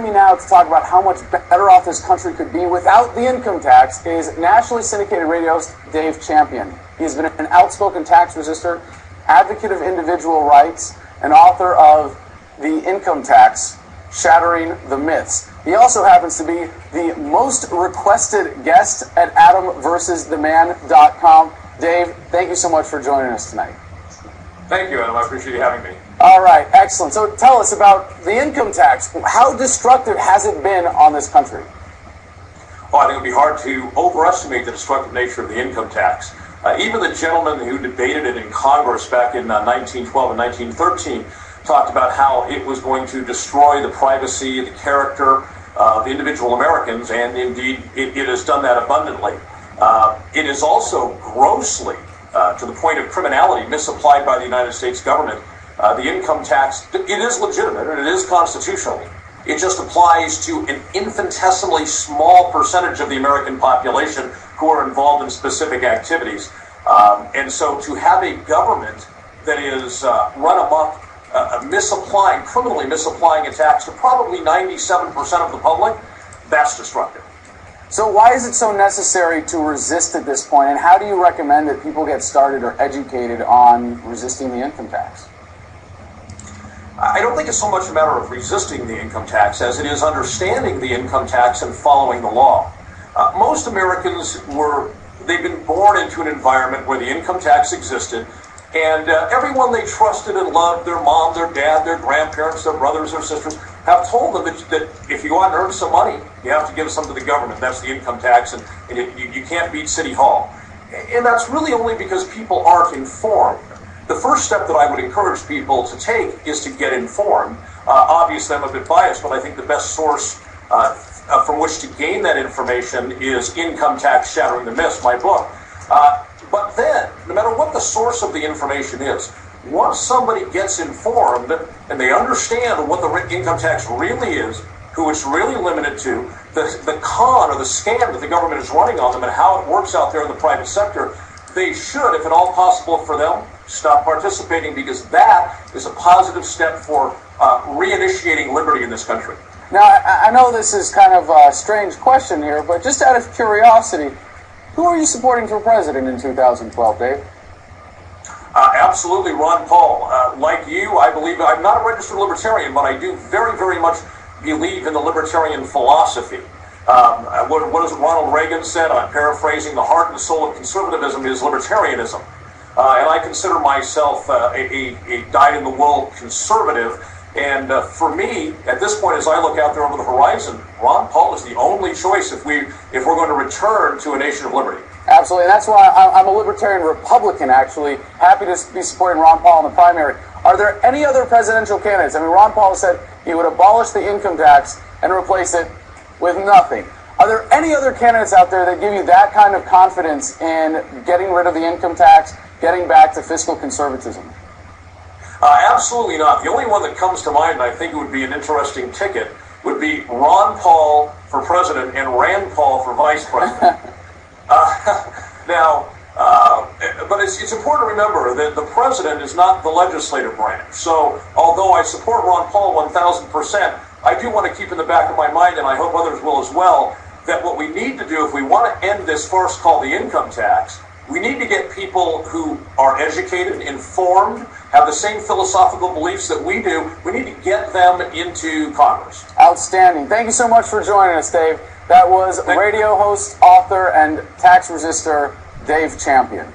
joining me now to talk about how much better off this country could be without the income tax is nationally syndicated radio host Dave Champion. He has been an outspoken tax resistor, advocate of individual rights, and author of The Income Tax, Shattering the Myths. He also happens to be the most requested guest at AdamVersusTheMan.com. Dave, thank you so much for joining us tonight. Thank you, Adam. I appreciate you having me. All right, excellent. So tell us about the income tax. How destructive has it been on this country? Well, I think it would be hard to overestimate the destructive nature of the income tax. Even the gentleman who debated it in Congress back in 1912 and 1913 talked about how it was going to destroy the privacy, the character of individual Americans, and indeed it has done that abundantly. It is also grossly, to the point of criminality, misapplied by the United States government. The income tax, it is legitimate and it is constitutional. It just applies to an infinitesimally small percentage of the American population who are involved in specific activities. And so to have a government that is run amok, criminally misapplying a tax to probably 97% of the public, that's destructive. So why is it so necessary to resist at this point, and how do you recommend that people get started or educated on resisting the income tax? I don't think it's so much a matter of resisting the income tax as it is understanding the income tax and following the law. Most Americans they've been born into an environment where the income tax existed, and everyone they trusted and loved, their mom, their dad, their grandparents, their brothers or sisters, have told them that if you go out and earn some money, you have to give some to the government. That's the income tax, and you can't beat City Hall. And that's really only because people aren't informed. The first step that I would encourage people to take is to get informed. Obviously, I'm a bit biased, but I think the best source from which to gain that information is Income Tax, Shattering the Myths, my book. But then, no matter what the source of the information is, once somebody gets informed and they understand what the income tax really is, who it's really limited to, the con or the scam that the government is running on them and how it works out there in the private sector, they should, if at all possible for them, stop participating, because that is a positive step for reinitiating liberty in this country. Now, I know this is kind of a strange question here, but just out of curiosity, who are you supporting for president in 2012, Dave? Absolutely, Ron Paul. Like you, I believe, I'm not a registered libertarian, but I do very, very much believe in the libertarian philosophy. What has Ronald Reagan said? I'm paraphrasing: the heart and soul of conservatism is libertarianism. And I consider myself a dyed-in-the-wool conservative. And for me, at this point, as I look out there over the horizon, Ron Paul is the only choice if we're going to return to a nation of liberty. Absolutely. That's why I'm a libertarian Republican, actually. Happy to be supporting Ron Paul in the primary. Are there any other presidential candidates? I mean, Ron Paul said he would abolish the income tax and replace it with nothing. Are there any other candidates out there that give you that kind of confidence in getting rid of the income tax, getting back to fiscal conservatism? Absolutely not. The only one that comes to mind, and I think it would be an interesting ticket, would be Ron Paul for president and Rand Paul for vice president. But it's important to remember that the president is not the legislative branch. So, although I support Ron Paul 1,000%, I do want to keep in the back of my mind, and I hope others will as well, that what we need to do if we want to end this farce called the income tax, we need to get people who are educated, informed, have the same philosophical beliefs that we do. We need to get them into Congress. Outstanding. Thank you so much for joining us, Dave. That was radio host, author, and tax resistor Dave Champion.